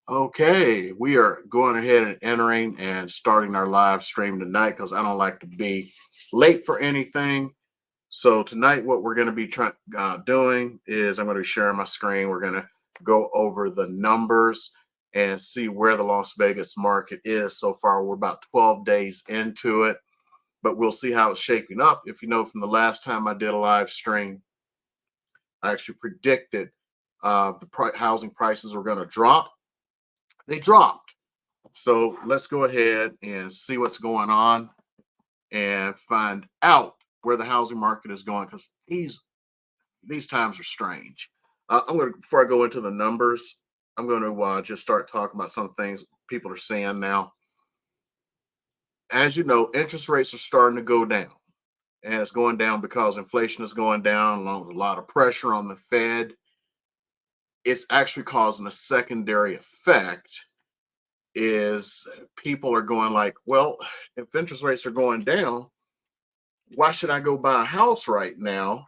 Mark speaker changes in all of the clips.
Speaker 1: Okay, we are going ahead and entering and starting our live stream tonight because I don't like to be late for anything. So tonight, what we're going to be doing is I'm going to be sharing my screen. We're going to go over the numbers and see where the Las Vegas market is so far. We're about 12 days into it, but we'll see how it's shaping up. If you know from the last time I did a live stream, I actually predicted housing prices were going to drop. They dropped. So let's go ahead and see what's going on and find out where the housing market is going because these times are strange. I'm going to before I go into the numbers, I'm going to just start talking about some things people are saying now. As you know, interest rates are starting to go down, and it's going down because inflation is going down, along with a lot of pressure on the Fed. It's actually causing a secondary effect is people are going like, well, if interest rates are going down, why should I go buy a house right now?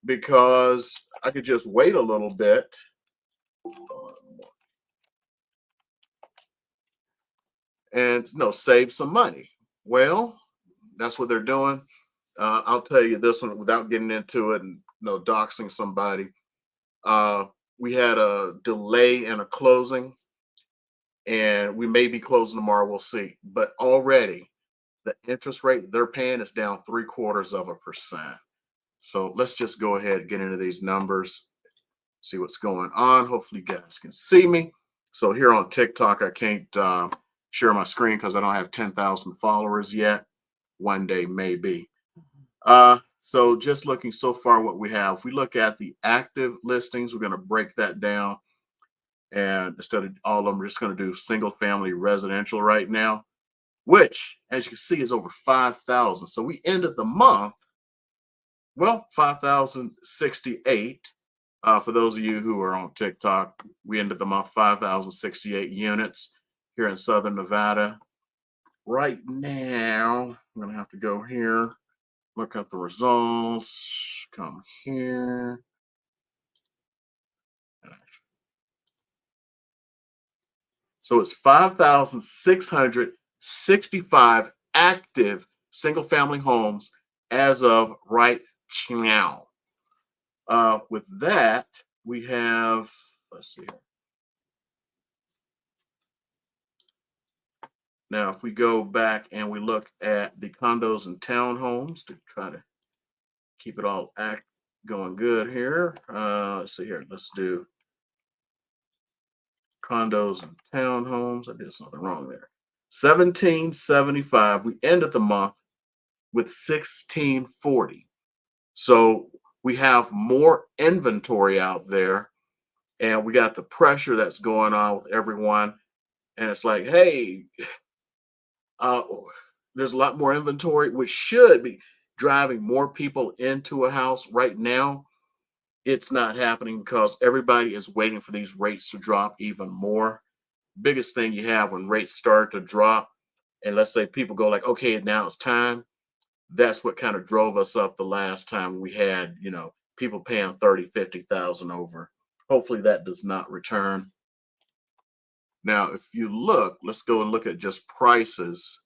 Speaker 1: Because I could just wait a little bit and save some money. Well, that's what they're doing. I'll tell you this one without getting into it and doxing somebody. Uh, we had a delay in a closing, and we may be closing tomorrow. We'll see. But already the interest rate they're paying is down 0.75%. So let's just go ahead and get into these numbers, see what's going on. Hopefully you guys can see me. So here on TikTok, I can't share my screen because I don't have 10,000 followers yet. One day, maybe. So just looking so far what we have, if we look at the active listings, we're going to break that down. And instead of all of them, we're just going to do single family residential right now, which, as you can see, is over 5,000. So we ended the month, well, 5,068. For those of you who are on TikTok, we ended the month 5,068 units here in Southern Nevada. Right now, I'm going to have to go here, look at the results, come here. So it's 5,665 active single family homes as of right now. With that, we have, let's see here. Now, if we go back and we look at the condos and townhomes to try to keep it all going good here. Let's see here. Let's do condos and townhomes. I did something wrong there. 1775. We ended the month with 1640. So we have more inventory out there, and we got the pressure that's going on with everyone. And it's like, hey, uh, there's a lot more inventory, which should be driving more people into a house. Right now, it's not happening because everybody is waiting for these rates to drop even more. Biggest thing you have when rates start to drop, and let's say people go like, okay, now it's time. That's what kind of drove us up the last time we had, people paying 30, 50,000 over. Hopefully that does not return. Now, if you look, let's go and look at just prices.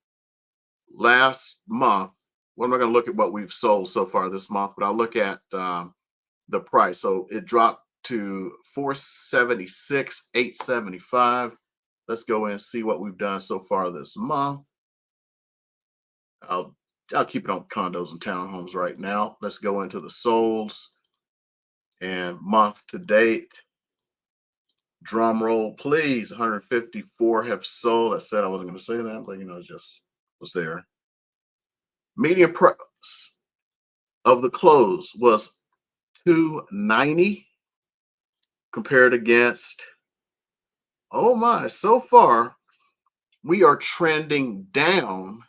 Speaker 1: Last month, well, I'm not going to look at what we've sold so far this month, but I'll look at the price. So it dropped to 476, 875. Let's go in and see what we've done so far this month. I'll keep it on condos and townhomes right now. Let's go into the solds and month to date. Drum roll, please. 154 have sold. I said I wasn't going to say that, but it just was there. Median price of the close was 290 compared against, oh my, so far we are trending down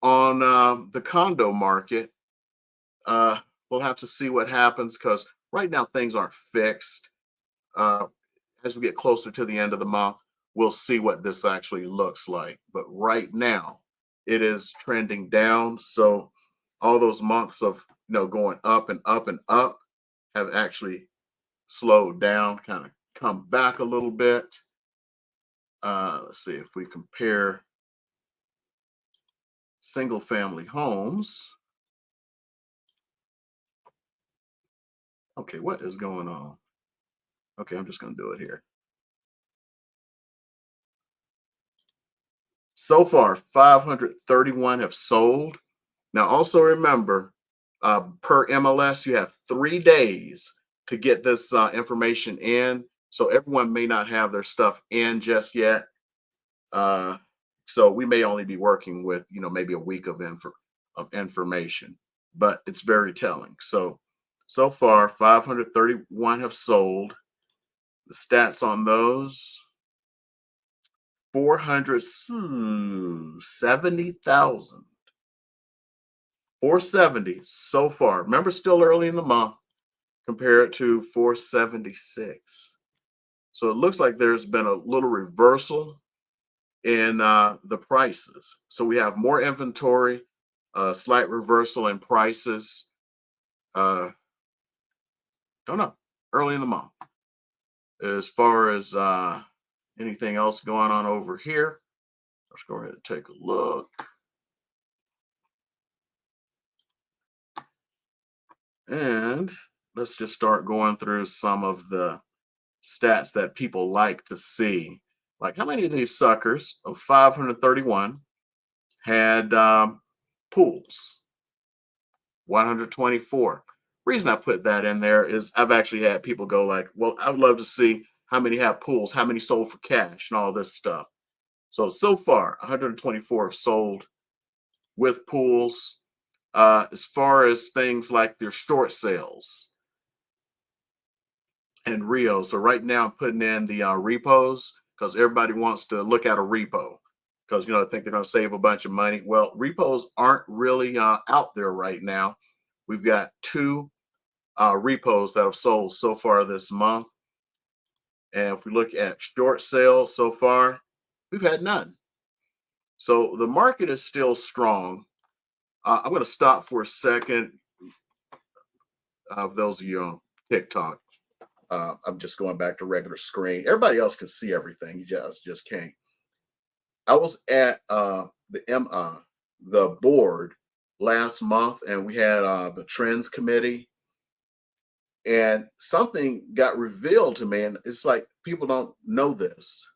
Speaker 1: on the condo market. We'll have to see what happens because right now things aren't fixed. As we get closer to the end of the month, we'll see what this actually looks like. But right now, it is trending down. So all those months of going up and up and up have actually slowed down, kind of come back a little bit. Let's see if we compare single family homes. Okay, what is going on? Okay, I'm just going to do it here. So far, 531 have sold. Now, also remember, per MLS, you have 3 days to get this information in. So everyone may not have their stuff in just yet. So we may only be working with, maybe a week of information, but it's very telling. So far, 531 have sold. The stats on those, 470,000. 470 so far. Remember, still early in the month, compared to 476. So it looks like there's been a little reversal in the prices. So we have more inventory, slight reversal in prices. Don't know. Early in the month. As far as anything else going on over here, let's go ahead and take a look. And let's just start going through some of the stats that people like to see. Like, how many of these suckers of 531 had pools? 124. Reason I put that in there is I've actually had people go like, well, I would love to see how many have pools, how many sold for cash, and all this stuff. So far, 124 have sold with pools. As far as things like their short sales and Rio. So right now I'm putting in the repos because everybody wants to look at a repo because, I think they're going to save a bunch of money. Well, repos aren't really out there right now. We've got 2 repos that have sold so far this month. And if we look at short sales so far, we've had none. So the market is still strong. I'm going to stop for a second. Those of you on TikTok, I'm just going back to regular screen. Everybody else can see everything. You just can't. I was at the board last month, and we had the trends committee, and something got revealed to me, and it's like people don't know this.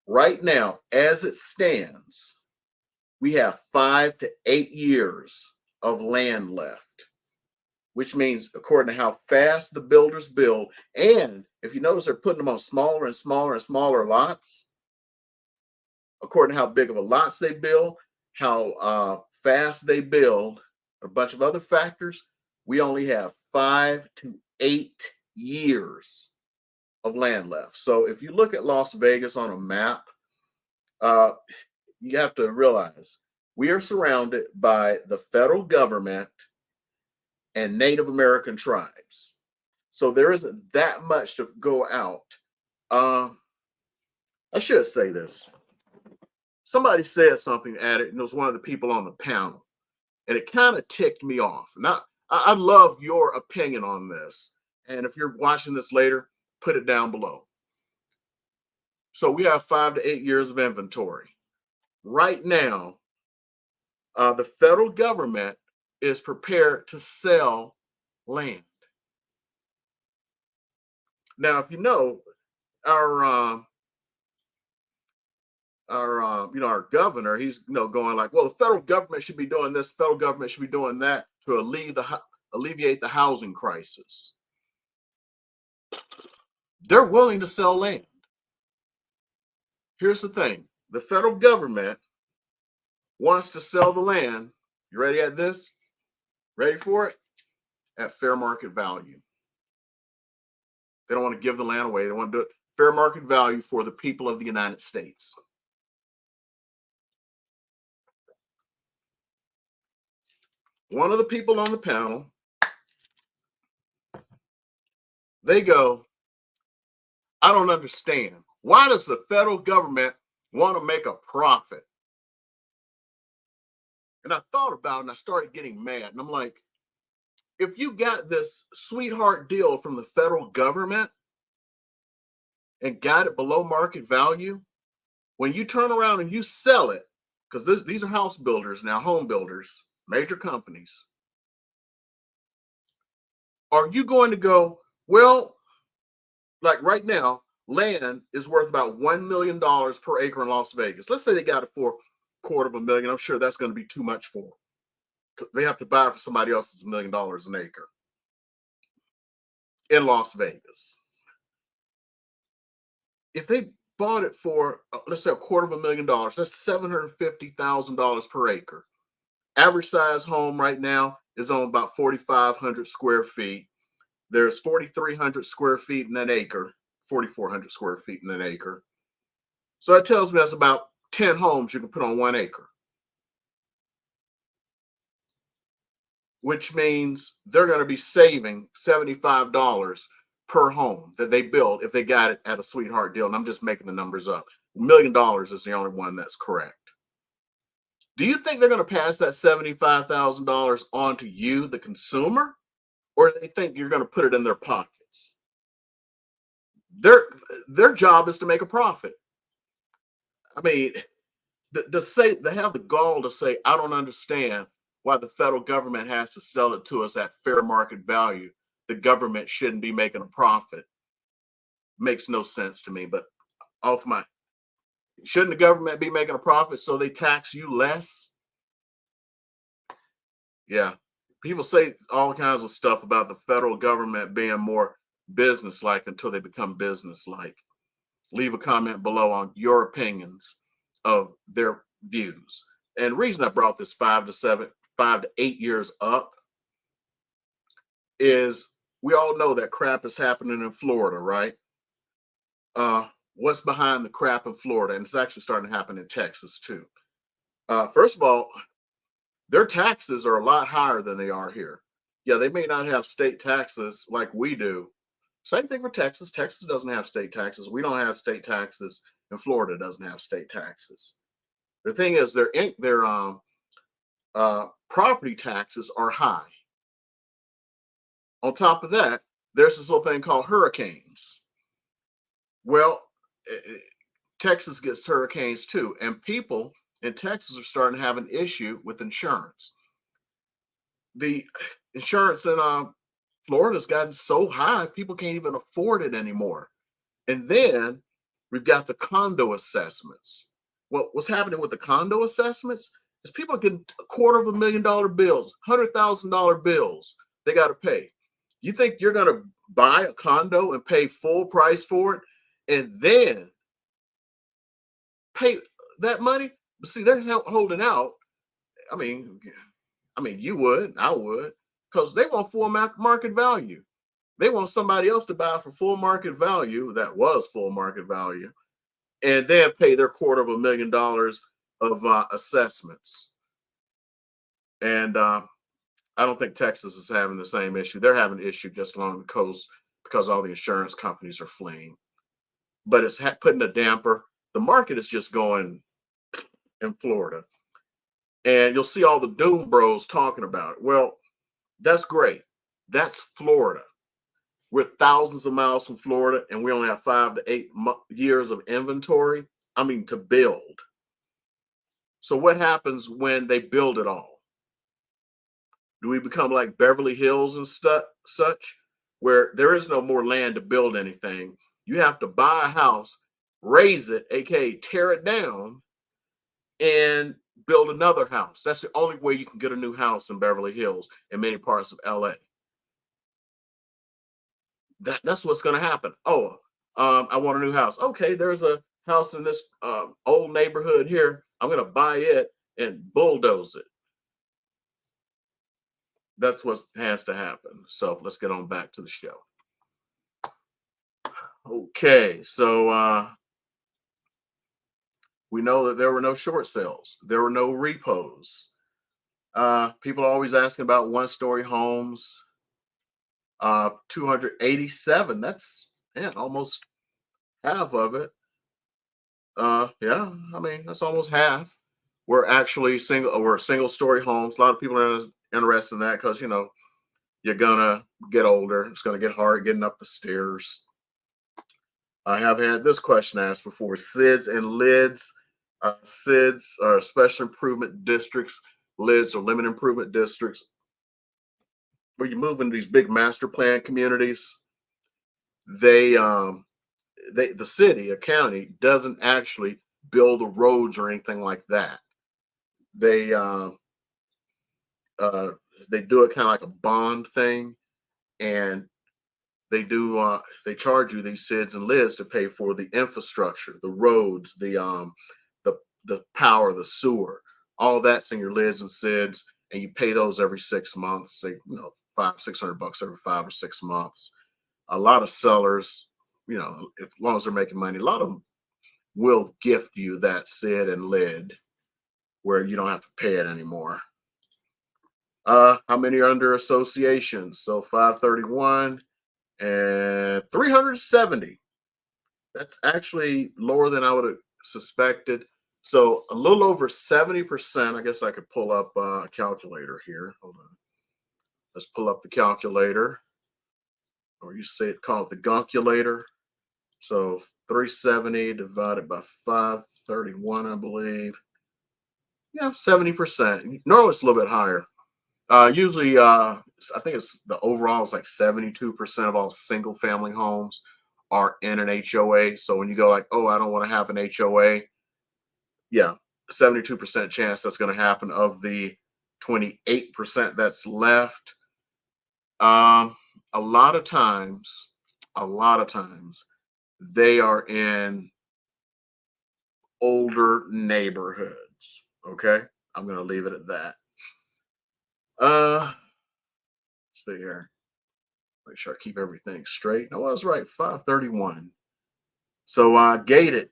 Speaker 1: Right now, as it stands, we have 5 to 8 years of land left, which means according to how fast the builders build, and if you notice, they're putting them on smaller and smaller and smaller lots. According to how big of a lots they build, how fast they build, a bunch of other factors, we only have 5 to 8 years of land left. So if you look at Las Vegas on a map, you have to realize we are surrounded by the federal government and Native American tribes. So there isn't that much to go out. I should say this. Somebody said something at it, and it was one of the people on the panel, and it kind of ticked me off. Now, I love your opinion on this. And if you're watching this later, put it down below. So we have 5 to 8 years of inventory. Right now, the federal government is prepared to sell land. Now, if you know, our governor, he's going like, well, the federal government should be doing this, federal government should be doing that to alleviate the housing crisis. They're willing to sell land. Here's the thing. The federal government wants to sell the land. You ready at this? Ready for it? At fair market value. They don't want to give the land away. They want to do it fair market value for the people of the United States. One of the people on the panel, they go, I don't understand. Why does the federal government want to make a profit? And I thought about it, and I started getting mad. And I'm like, if you got this sweetheart deal from the federal government and got it below market value, When you turn around and you sell it, because these are house builders now, home builders, major companies, are you going to go, well, like right now, land is worth about $1 million per acre in Las Vegas. Let's say they got it for $250,000. I'm sure that's going to be too much for them. They have to buy it for somebody else's $1 million an acre in Las Vegas. If they bought it for, let's say, $250,000, that's $750,000 per acre. Average size home right now is on about 4,500 square feet. There's 4,300 square feet in an acre, 4,400 square feet in an acre. So that tells me that's about 10 homes you can put on 1 acre, which means they're going to be saving $75 per home that they build if they got it at a sweetheart deal. And I'm just making the numbers up. $1 million is the only one that's correct. Do you think they're going to pass that $75,000 on to you, the consumer, or do they think you're going to put it in their pockets? Their job is to make a profit. I mean, they have the gall to say, I don't understand why the federal government has to sell it to us at fair market value. The government shouldn't be making a profit. Makes no sense to me, but shouldn't the government be making a profit so they tax you less? Yeah. People say all kinds of stuff about the federal government being more business-like until they become business-like. Leave a comment below on your opinions of their views. And the reason I brought this 5 to 8 years up is we all know that crap is happening in Florida, right? What's behind the crap in Florida? And it's actually starting to happen in Texas too. First of all, their taxes are a lot higher than they are here. Yeah, they may not have state taxes like we do. Same thing for Texas. Texas doesn't have state taxes. We don't have state taxes, and Florida doesn't have state taxes. The thing is, their property taxes are high. On top of that, there's this little thing called hurricanes. Well, Texas gets hurricanes too, and people in Texas are starting to have an issue with insurance. The insurance in Florida's gotten so high, people can't even afford it anymore. And then we've got the condo assessments. What's happening with the condo assessments is people are getting $250,000 bills, $100,000 bills they got to pay. You think you're going to buy a condo and pay full price for it and then pay that money? But see, they're holding out. I mean, you would, I would, because they want full market value. They want somebody else to buy for full market value, that was full market value, and then pay their $250,000 of assessments. And I don't think Texas is having the same issue. They're having an issue just along the coast because all the insurance companies are fleeing. But it's putting a damper. The market is just going in Florida. And you'll see all the doom bros talking about it. Well, that's great. That's Florida. We're thousands of miles from Florida, and we only have 5 to 8 years of inventory. I mean, to build. So what happens when they build it all? Do we become like Beverly Hills and such, where there is no more land to build anything? You have to buy a house, raise it, aka tear it down, and build another house. That's the only way you can get a new house in Beverly Hills and many parts of LA. That's what's going to happen. Oh, I want a new house. Okay, there's a house in this old neighborhood here. I'm going to buy it and bulldoze it. That's what has to happen. So let's get on back to the show. Okay, so we know that there were no short sales. There were no repos. People are always asking about one-story homes. 287. That's almost half of it. Yeah, I mean that's almost half. We're actually single-story homes. A lot of people are interested in that because you're gonna get older. It's gonna get hard getting up the stairs. I have had this question asked before. SIDS and LIDs. SIDS are special improvement districts. LIDs are limited improvement districts. Where you move into these big master plan communities, they the city, a county, doesn't actually build the roads or anything like that. They uh, they do it kind of like a bond thing, and they charge you these SIDS and LIDs to pay for the infrastructure, the roads, the power, the sewer, all that's in your LIDs and SIDS, and you pay those every 6 months. Say, $500-600 every 5 or 6 months. A lot of sellers, if as long as they're making money, a lot of them will gift you that SID and LID where you don't have to pay it anymore. How many are under associations? So 531 and 370. That's actually lower than I would have suspected. So a little over 70%. I guess I could pull up a calculator here. Hold on. Let's pull up the calculator, or you say call it the gunculator. So 370 divided by 531, I believe. Yeah, 70%. Normally it's a little bit higher. Usually, I think it's the overall is like 72% of all single family homes are in an HOA. So when you go like, oh, I don't want to have an HOA, yeah, 72% chance that's going to happen. Of the 28% that's left, um, a lot of times, they are in older neighborhoods. Okay, I'm going to leave it at that. Let's see here. Make sure I keep everything straight. No, I was right. 531. So gated.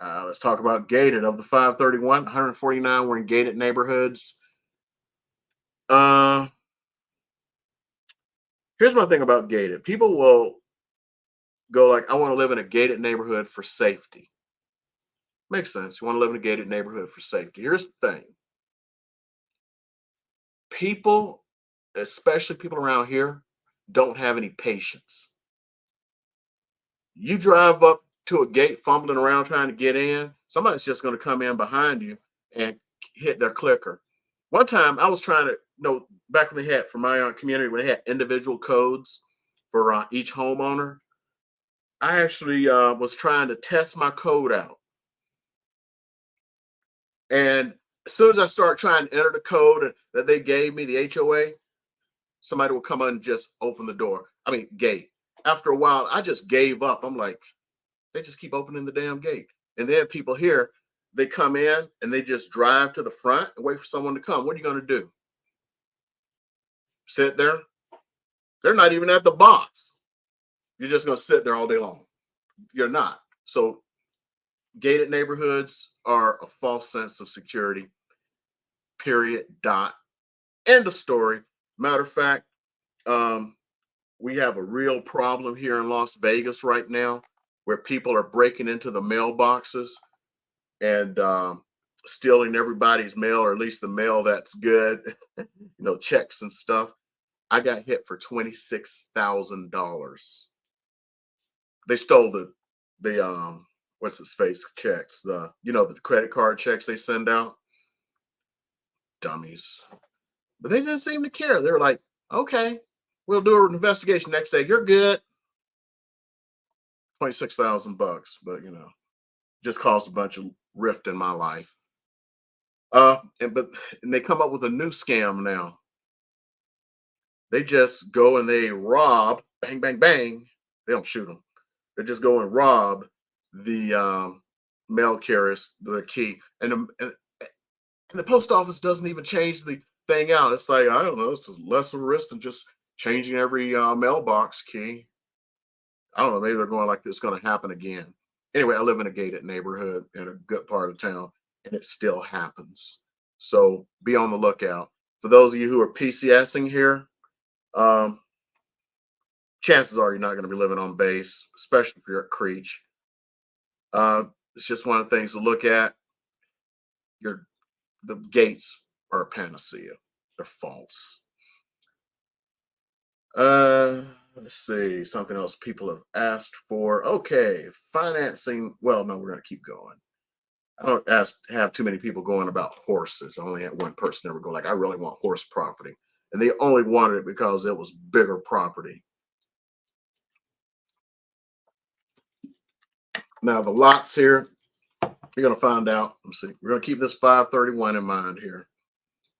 Speaker 1: Let's talk about gated. Of the 531, 149 were in gated neighborhoods. Uh, Here's my thing about gated. People will go like, I want to live in a gated neighborhood for safety. Makes sense. You want to live in a gated neighborhood for safety. Here's the thing. People, especially people around here, don't have any patience. You drive up to a gate fumbling around trying to get in, somebody's just going to come in behind you and hit their clicker. One time I was trying to, back when they had, for my community, when they had individual codes for each homeowner, I actually was trying to test my code out. And as soon as I start trying to enter the code that they gave me, the HOA, somebody will come and just open the door. I mean, gate. After a while, I just gave up. I'm like, they just keep opening the damn gate. And then people here, they come in and they just drive to the front and wait for someone to come. What are you going to do? Sit there? They're not even at the box. You're just going to sit there all day long. You're not. So gated neighborhoods are a false sense of security. Period. Dot. End of story. Matter of fact, we have a real problem here in Las Vegas right now where people are breaking into the mailboxes and stealing everybody's mail, or at least the mail that's good, checks and stuff. I got hit for $26,000. They stole the what's its face checks, the credit card checks they send out. Dummies. But they didn't seem to care. They were like, okay, we'll do an investigation next day. You're good. $26,000, but just caused a bunch of rift in my life. And they come up with a new scam now. They just go and they rob, bang, bang, bang. They don't shoot them. They just go and rob the mail carriers, their key, and the post office doesn't even change the thing out. It's like, I don't know, it's less of a risk than just changing every mailbox key. I don't know. Maybe they're going like this is going to happen again. Anyway, I live in a gated neighborhood in a good part of town, and it still happens. So be on the lookout. For those of you who are PCSing here, chances are you're not going to be living on base, especially if you're at Creech. It's just one of the things to look at. The gates are a panacea. They're false. Let's see, something else people have asked for. Okay, financing. Well, no, we're going to keep going. I don't have too many people going about horses. I only had one person ever go like, I really want horse property. And they only wanted it because it was bigger property. Now the lots here, you're going to find out. Let's see. We're going to keep this 531 in mind here.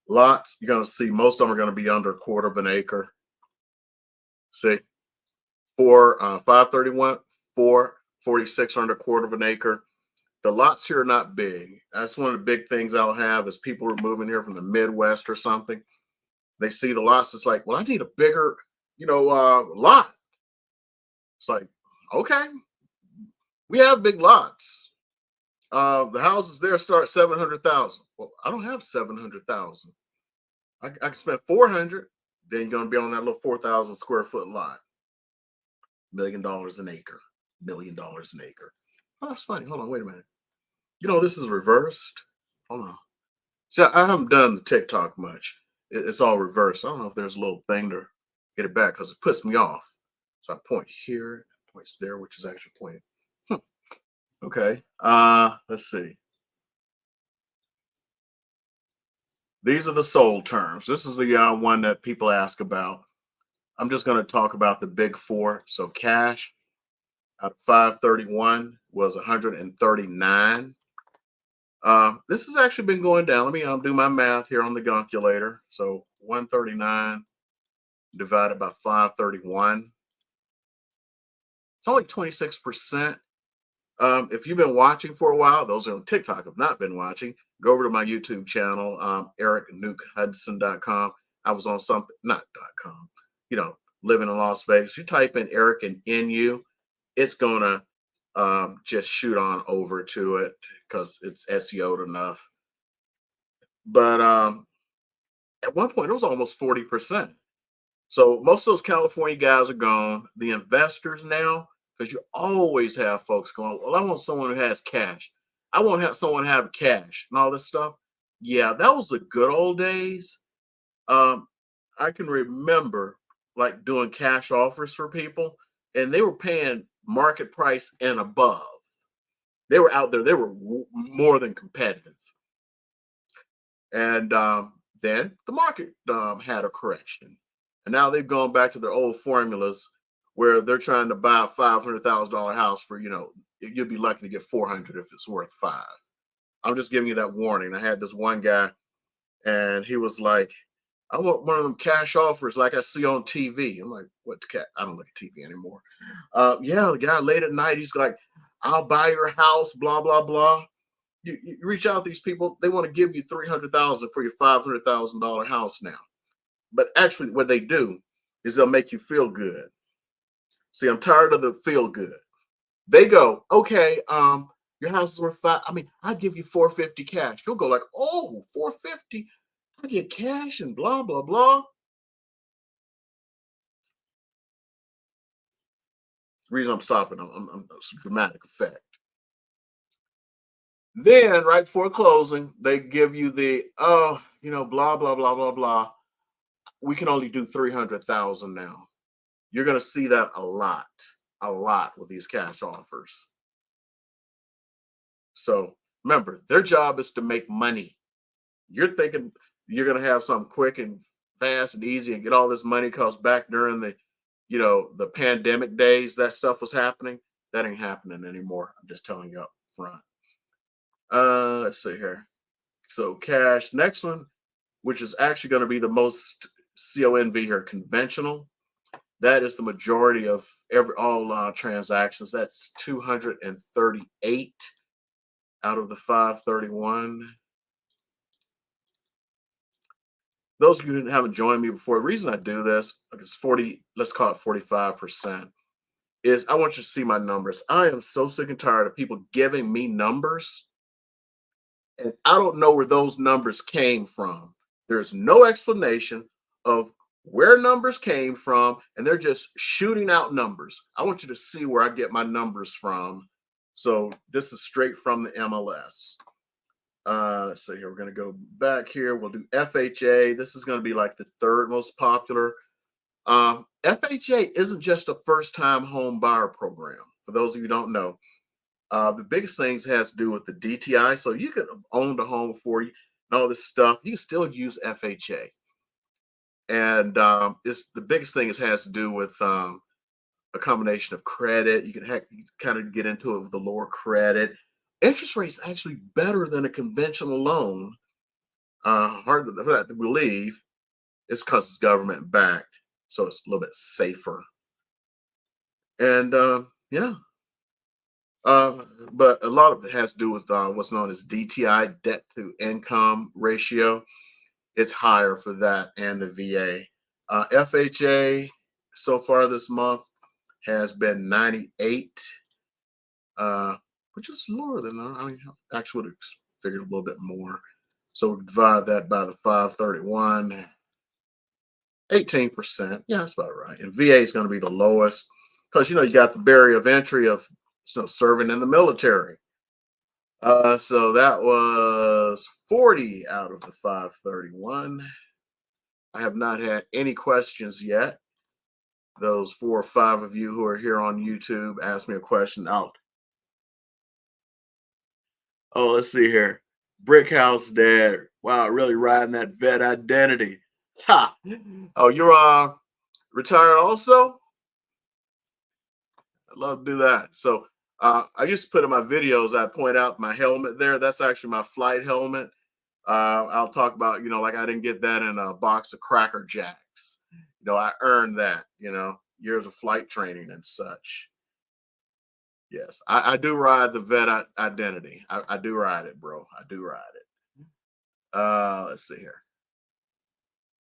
Speaker 1: Lots, you're going to see most of them are going to be under a quarter of an acre. See, for 531, 446 under a quarter of an acre. The lots here are not big. That's one of the big things I'll have is people are moving here from the Midwest or something. They see the lots. It's like, well, I need a bigger, lot. It's like, okay, we have big lots. The houses there start 700,000. Well, I don't have 700,000. I can spend 400. Then you're going to be on that little 4,000 square foot lot. $1 million an acre. $1 million an acre. Oh, that's funny. Hold on, wait a minute. This is reversed. Hold on. See, I haven't done the TikTok much. It's all reversed. I don't know if there's a little thing to get it back because it puts me off. So I point here, it points there, which is actually pointing. Okay. Let's see. These are the sold terms. This is the one that people ask about. I'm just going to talk about the big four. So cash out of 531 was 139. This has actually been going down. Let me do my math here on the calculator. So 139 divided by 531. It's only 26%. If you've been watching for a while, those on TikTok have not been watching, go over to my YouTube channel, EricNukeHudson.com. I was on something, not .com, living in Las Vegas. You type in Eric and NU, it's going to just shoot on over to it because it's SEO'd enough. But at one point, it was almost 40%. So most of those California guys are gone. The investors now, because you always have folks going, well, I want someone who has cash. I won't have someone have cash and all this stuff. Yeah, that was the good old days. I can remember like doing cash offers for people, and they were paying market price and above. They were out there. They were more than competitive. And then the market had a correction. And now they've gone back to their old formulas where they're trying to buy a $500,000 house for, you'll be lucky to get 400 if it's worth 5. I'm just giving you that warning. I had this one guy and he was like, I want one of them cash offers like I see on TV. I'm like, what the cat? I don't look at TV anymore. Yeah, the guy late at night, he's like, I'll buy your house, blah, blah, blah. You reach out to these people, they want to give you $300,000 for your $500,000 house now. But actually what they do is they'll make you feel good. See, I'm tired of the feel good. They go, okay, your house is worth I'll give you 450 cash. You'll go like, oh, 450. I get cash and blah, blah, blah. The reason I'm stopping, I'm dramatic effect. Then right before closing, they give you the, blah, blah, blah, blah, blah. We can only do 300,000 now. You're going to see that a lot with these cash offers. So remember, their job is to make money. You're thinking you're going to have something quick and fast and easy and get all this money because back during the pandemic days, that stuff was happening. That ain't happening anymore. I'm just telling you up front. Let's see here. So cash, next one, which is actually going to be the most CONV here, conventional. That is the majority of all transactions. That's 238 out of the 531. Those of you who haven't joined me before, the reason I do this is 40, let's call it 45%, is I want you to see my numbers. I am so sick and tired of people giving me numbers, and I don't know where those numbers came from. There's no explanation of where numbers came from, and they're just shooting out numbers. I want you to see where I get my numbers from. So this is straight from the MLS. Let's see here. We're going to go back here. We'll do FHA. This is going to be like the third most popular. FHA isn't just a first-time home buyer program. For those of you who don't know, the biggest things has to do with the DTI. So you could have owned a home before you and all this stuff. You can still use FHA, and it's the biggest thing is has to do with a combination of credit. You can kind of get into it with the lower credit. Interest rates actually better than a conventional loan. Hard for that to believe. It's because it's government backed, so it's a little bit safer. And yeah, but a lot of it has to do with what's known as DTI, debt to income ratio. It's higher for that and the VA. FHA so far this month has been 98, which is lower than I mean, actually would have figured a little bit more. So we divide that by the 531, 18%. Yeah, that's about right. And VA is going to be the lowest because you got the barrier of entry of serving in the military. So that was 40 out of the 531. I have not had any questions yet. Those 4 or 5 of you who are here on YouTube asked me a question out. Oh, let's see here. Brick House Dad. Wow, really riding that vet identity. Ha! Oh, you're retired also? I'd love to do that. So I used to put in my videos, I point out my helmet there. That's actually my flight helmet. I'll talk about, like I didn't get that in a box of Cracker Jacks. I earned that, years of flight training and such. Yes, I do ride the vet identity. I do ride it, bro. I do ride it. Let's see here.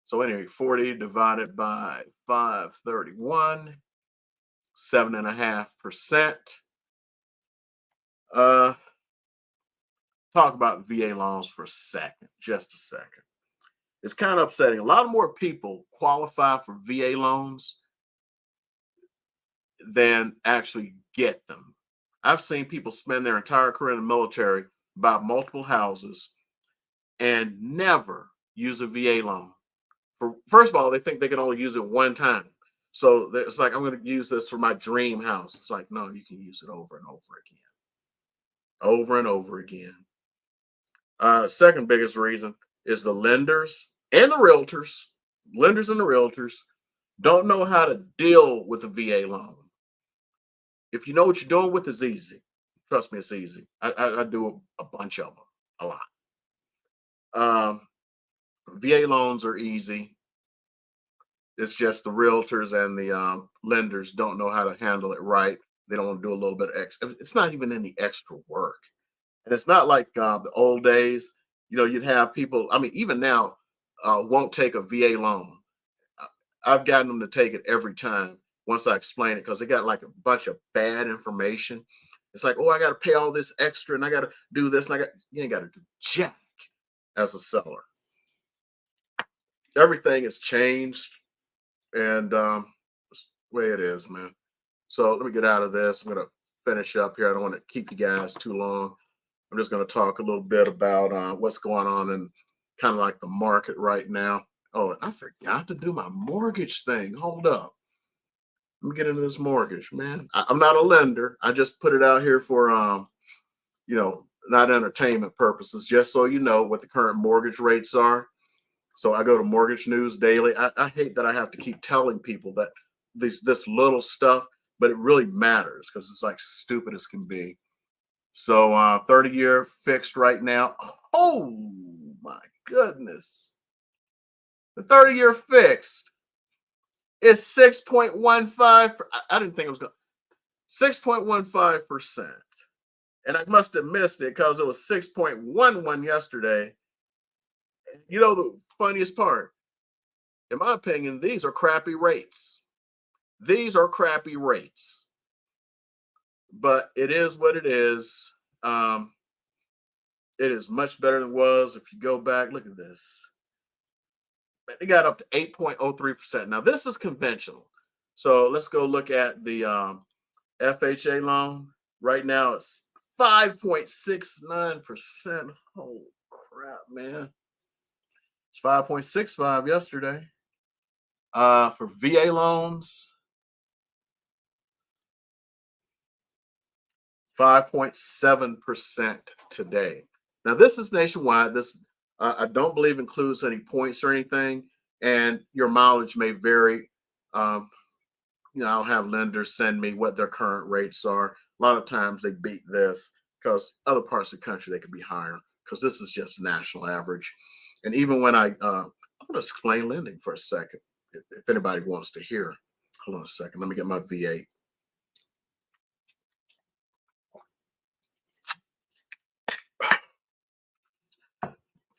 Speaker 1: So anyway, 40 divided by 531, 7.5%. Talk about VA loans for a second, just a second. It's kind of upsetting. A lot more people qualify for VA loans than actually get them. I've seen people spend their entire career in the military, buy multiple houses, and never use a VA loan. First of all, they think they can only use it one time. So it's like, I'm going to use this for my dream house. It's like, no, you can use it over and over again. Over and over again. Second biggest reason is the lenders and the realtors. Lenders and the realtors don't know how to deal with a VA loan. If you know what you're doing with, it's easy. Trust me, it's easy. I do a bunch of them, a lot. VA loans are easy. It's just the realtors and the lenders don't know how to handle it right. They don't want to do a little bit of extra. It's not even any extra work. And it's not like the old days, you'd have people, I mean, even now, won't take a VA loan. I've gotten them to take it every time once I explain it because they got like a bunch of bad information. It's like, oh, I got to pay all this extra and I got to do this. And you ain't got to do jack as a seller. Everything has changed. And it's the way it is, man. So let me get out of this. I'm going to finish up here. I don't want to keep you guys too long. I'm just going to talk a little bit about what's going on in kind of like the market right now. Oh, I forgot to do my mortgage thing. Hold up. Let me get into this mortgage, man. I'm not a lender. I just put it out here for, not entertainment purposes, just so you know what the current mortgage rates are. So I go to Mortgage News Daily. I hate that I have to keep telling people that this little stuff, but it really matters because it's like stupid as can be. So 30-year fixed right now. Oh my goodness. The 30-year fixed is 6.15. I didn't think it was going 6.15%. And I must have missed it because it was 6.11 yesterday. The funniest part, in my opinion, these are crappy rates. These are crappy rates. But it is what it is. It is much better than it was. If you go back, look at this. It got up to 8.03%. Now, this is conventional. So let's go look at the FHA loan. Right now, it's 5.69%. Holy crap, man. It's 5.65 yesterday. For VA loans, 5.7% today. Now, this is nationwide. This I don't believe includes any points or anything, and your mileage may vary. Um, I'll have lenders send me what their current rates are. A lot of times they beat this because other parts of the country they could be higher because this is just national average. And even when I'm going to explain lending for a second, if anybody wants to hear. Hold on a second. Let me get my V8.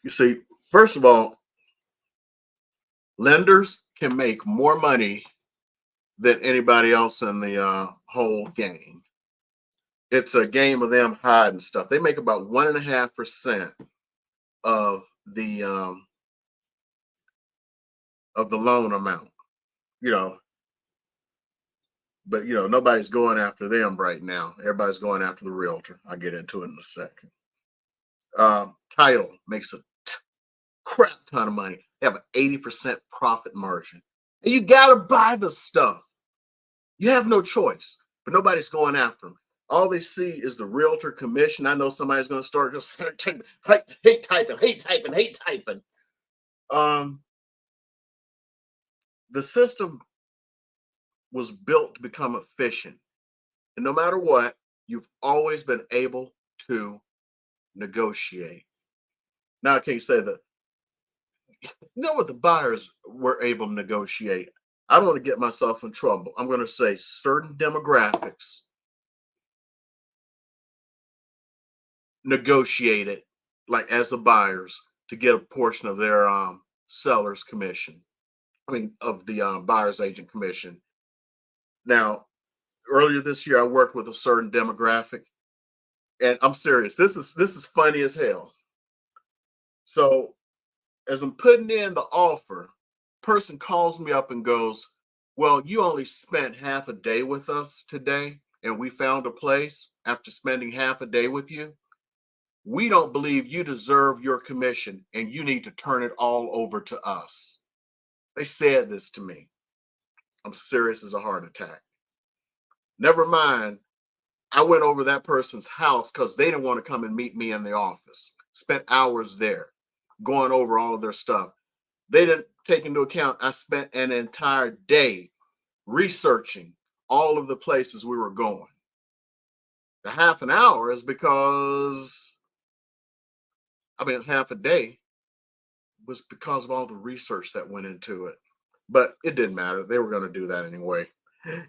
Speaker 1: You see, first of all, lenders can make more money than anybody else in the whole game. It's a game of them hiding stuff. They make about 1.5% of the um, of the loan amount. You know, but nobody's going after them right now. Everybody's going after the realtor. I'll get into it in a second. Title makes a crap ton of money. They have an 80% profit margin, and you gotta buy the stuff. You have no choice, but nobody's going after them. All they see is the Realtor Commission. I know somebody's going to start just hate typing. Um, the system was built to become efficient, and no matter what, you've always been able to negotiate. Now I can't say that. What the buyers were able to negotiate. I don't want to get myself in trouble. I'm going to say certain demographics negotiated like as the buyers to get a portion of their seller's commission. I mean, of the buyer's agent commission. Now, earlier this year, I worked with a certain demographic, and I'm serious. This is funny as hell. So, as I'm putting in the offer, person calls me up and goes, "Well, you only spent half a day with us today, and we found a place after spending half a day with you. We don't believe you deserve your commission, and you need to turn it all over to us." They said this to me. I'm serious as a heart attack. Never mind, I went over that person's house because they didn't want to come and meet me in the office. Spent hours there going over all of their stuff. They didn't take into account I spent an entire day researching all of the places we were going. The half an hour is because, half a day was because of all the research that went into it. But it didn't matter. They were going to do that anyway.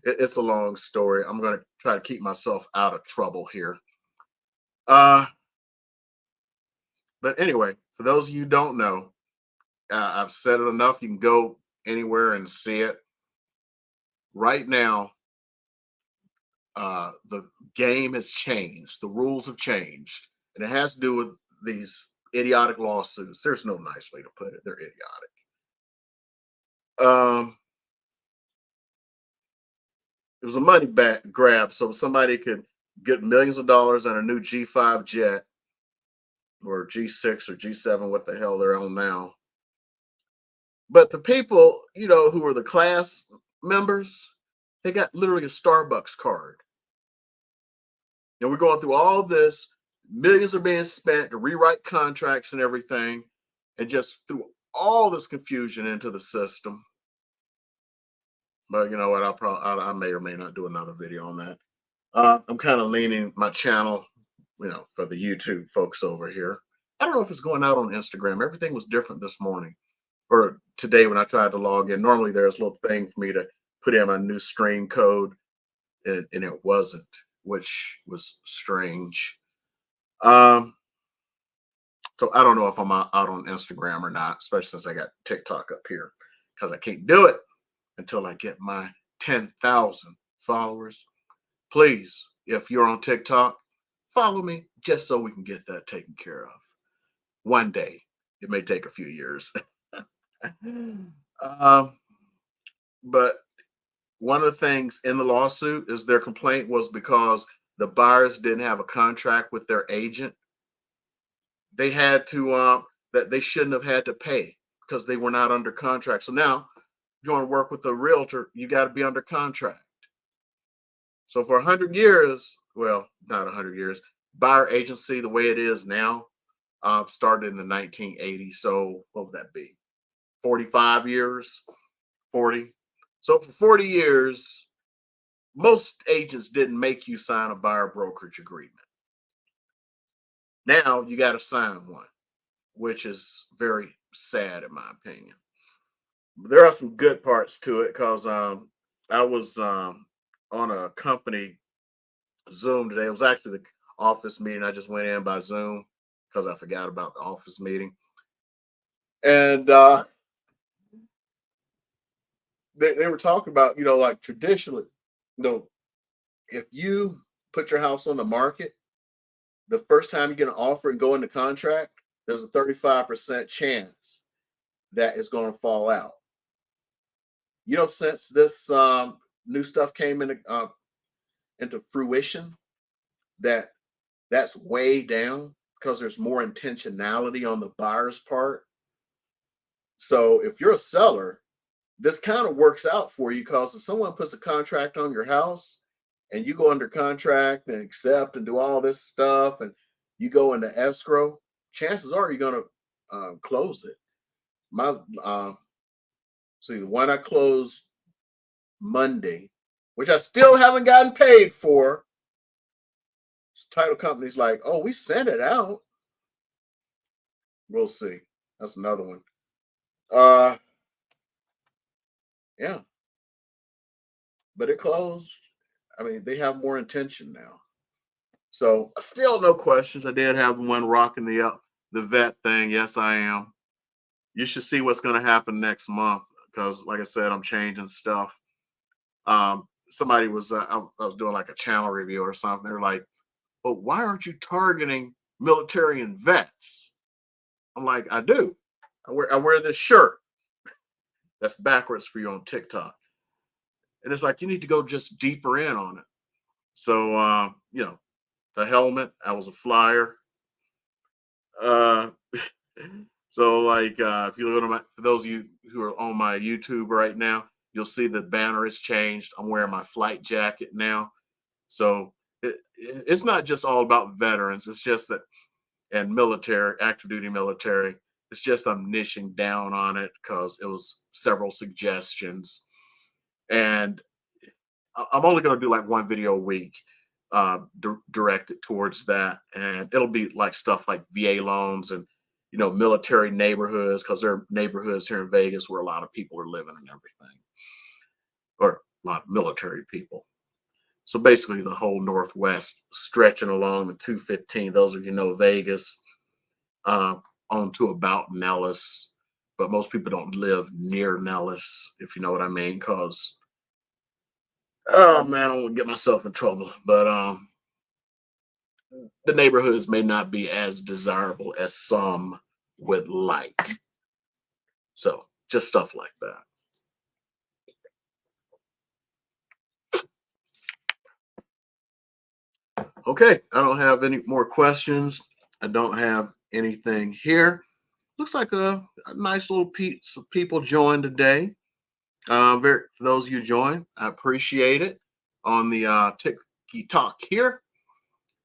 Speaker 1: It's a long story. I'm going to try to keep myself out of trouble here. Uh, but anyway, for those of you who don't know, I've said it enough. You can go anywhere and see it. Right now, the game has changed. The rules have changed. And it has to do with these idiotic lawsuits. There's no nice way to put it. They're idiotic. Um, it was a money back grab, so somebody could get millions of dollars on a new G5 jet or G6 or G7, what the hell they're on now. But the people, who were the class members, they got literally a Starbucks card. And we're going through all this. Millions are being spent to rewrite contracts and everything, and just threw all this confusion into the system. But you know what? I may or may not do another video on that. I'm kind of leaning my channel, for the YouTube folks over here. I don't know if it's going out on Instagram. Everything was different this morning or today when I tried to log in. Normally there's a little thing for me to put in my new stream code, and it wasn't, which was strange. So I don't know if I'm out on Instagram or not, especially since I got TikTok up here, because I can't do it until I get my 10,000 followers. Please, if you're on TikTok, follow me just so we can get that taken care of. One day. It may take a few years. um, but one of the things in the lawsuit is their complaint was because the buyers didn't have a contract with their agent. They had to that they shouldn't have had to pay because they were not under contract. So now you want to work with a realtor, you got to be under contract. So for 100 years, well, not 100 years, buyer agency, the way it is now, started in the 1980s. So what would that be? 45 years, 40. So for 40 years, most agents didn't make you sign a buyer brokerage agreement. Now you got to sign one, which is very sad in my opinion. There are some good parts to it because I was on a company Zoom today. It was actually the office meeting. I just went in by Zoom because I forgot about the office meeting. And they were talking about, like traditionally, if you put your house on the market, the first time you get an offer and go into contract, there's a 35% chance that it's going to fall out. Since this new stuff came into fruition, that's way down because there's more intentionality on the buyer's part. So if you're a seller, this kind of works out for you because if someone puts a contract on your house and you go under contract and accept and do all this stuff and you go into escrow, chances are you're going to close it. The one I closed Monday, which I still haven't gotten paid for, title company's like, oh, we sent it out. We'll see. That's another one. Yeah, but it closed. I mean, they have more intention now. So still no questions. I did have one rocking the vet thing. Yes, I am. You should see what's going to happen next month because, like I said, I'm changing stuff. Somebody was I was doing like a channel review or something. They're like, "But why aren't you targeting military and vets?" I'm like, "I do. I wear this shirt. That's backwards for you on TikTok." And it's like you need to go just deeper in on it. So the helmet, I was a flyer. Uh so like if you look at for those of you who are on my YouTube right now, you'll see the banner has changed. I'm wearing my flight jacket now. So it's not just all about veterans, it's just that and military, active duty military. It's just I'm niching down on it because it was several suggestions. And I'm only going to do like one video a week directed towards that. And it'll be like stuff like VA loans and, military neighborhoods because there are neighborhoods here in Vegas where a lot of people are living and everything, or a lot of military people. So basically the whole Northwest stretching along the 215, those of Vegas, on to about Nellis. But most people don't live near Nellis, if you know what I mean, because oh man, I don't want to get myself in trouble. But the neighborhoods may not be as desirable as some would like. So just stuff like that. Okay, I don't have any more questions. I don't have anything here. Looks like a nice little piece of people joined today. For those of you joined, I appreciate it on the Tiki Talk here.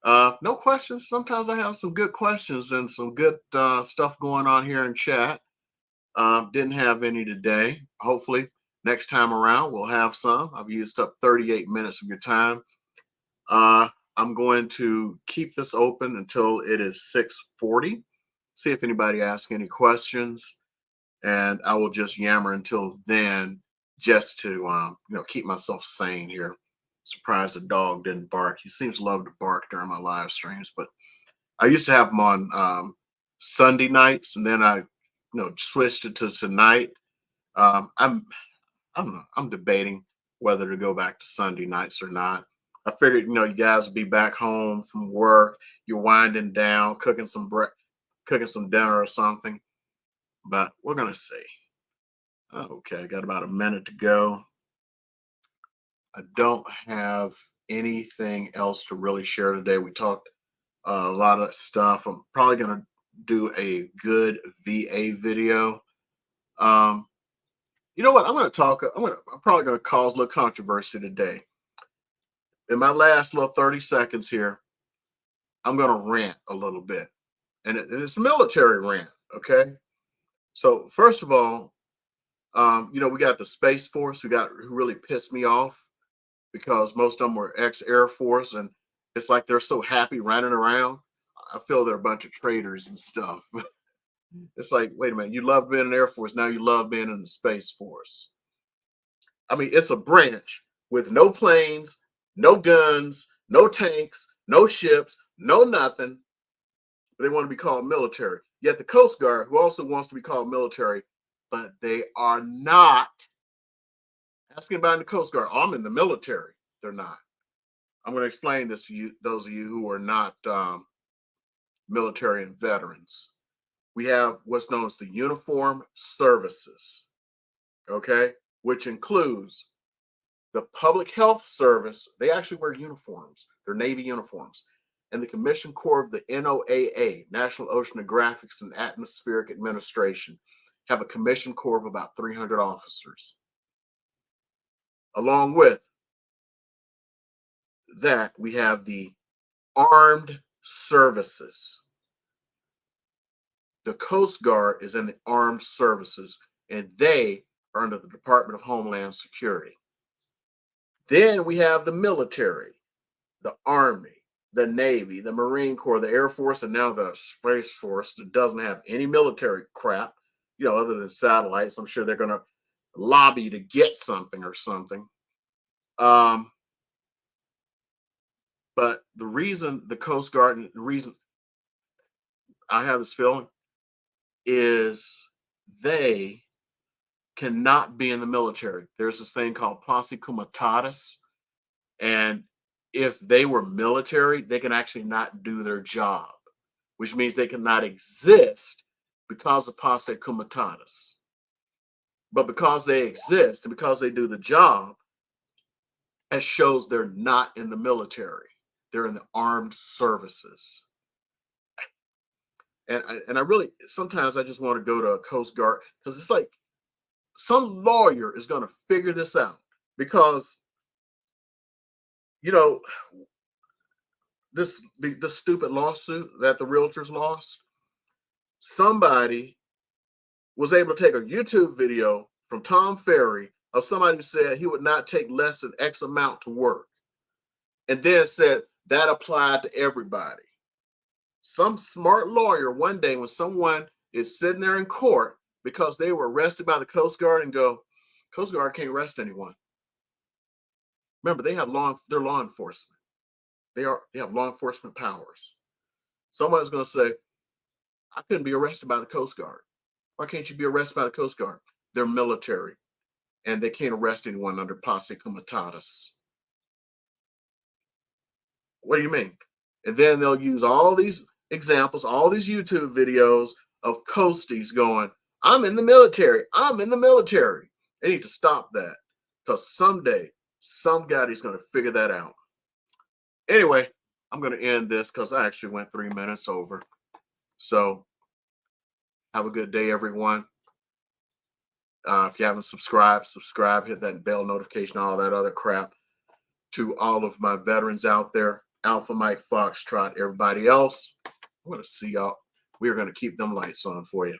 Speaker 1: No questions. Sometimes I have some good questions and some good stuff going on here in chat. Didn't have any today. Hopefully, next time around, we'll have some. I've used up 38 minutes of your time. I'm going to keep this open until it is 6:40. See if anybody asks any questions, and I will just yammer until then, just to keep myself sane here. Surprised the dog didn't bark. He seems to love to bark during my live streams, but I used to have him on Sunday nights, and then I switched it to tonight. I don't know. I'm debating whether to go back to Sunday nights or not. I figured, you guys would be back home from work. You're winding down, cooking some dinner or something. But we're gonna see. Okay, I got about a minute to go. I don't have anything else to really share today. We talked a lot of stuff. I'm probably gonna do a good VA video. Um, You know what? I'm probably going to cause a little controversy today. In my last little 30 seconds here, I'm going to rant a little bit. And it's a military rant, okay? So first of all, we got the Space Force who really pissed me off because most of them were ex-Air Force, and it's like they're so happy running around. I feel they're a bunch of traitors and stuff. It's like, wait a minute, you love being in the Air Force, now you love being in the Space Force. I mean, it's a branch with no planes, no guns, no tanks, no ships, no nothing. They want to be called military. Yet the Coast Guard, who also wants to be called military, but they are not. Asking about the Coast Guard, oh, I'm in the military. They're not. I'm going to explain this to you, those of you who are not military and veterans. We have what's known as the uniform services, okay, which includes the public health service. They actually wear uniforms. They're Navy uniforms. And the Commission Corps of the NOAA, National Oceanographics and Atmospheric Administration, have a Commission Corps of about 300 officers. Along with that, we have the armed services. The Coast Guard is in the armed services, and they are under the Department of Homeland Security. Then we have the military, the Army, the Navy, the Marine Corps, the Air Force, and now the Space Force that doesn't have any military crap, other than satellites. I'm sure they're going to lobby to get something or something. But the reason the Coast Guard, and the reason I have this feeling is they cannot be in the military. There's this thing called posse comitatus, and if they were military, they can actually not do their job, which means they cannot exist because of posse comitatus. But because they exist and because they do the job, it shows they're not in the military. They're in the armed services. And I really, sometimes I just want to go to a Coast Guard because it's like some lawyer is going to figure this out because, the stupid lawsuit that the realtors lost, somebody was able to take a YouTube video from Tom Ferry of somebody who said he would not take less than X amount to work, and then said that applied to everybody. Some smart lawyer one day, when someone is sitting there in court because they were arrested by the Coast Guard, and go, Coast Guard can't arrest anyone. Remember, they're law enforcement. They have law enforcement powers. Someone's going to say, I couldn't be arrested by the Coast Guard. Why can't you be arrested by the Coast Guard? They're military, and they can't arrest anyone under posse comitatus. What do you mean? And then they'll use all these examples, all these YouTube videos of coasties going, I'm in the military. I'm in the military. They need to stop that because someday somebody's going to figure that out. Anyway, I'm going to end this because I actually went 3 minutes over. So have a good day, everyone. If you haven't subscribed, hit that bell notification, all that other crap. To all of my veterans out there, Alpha Mike Foxtrot, everybody else, I'm going to see y'all. We are going to keep them lights on for you.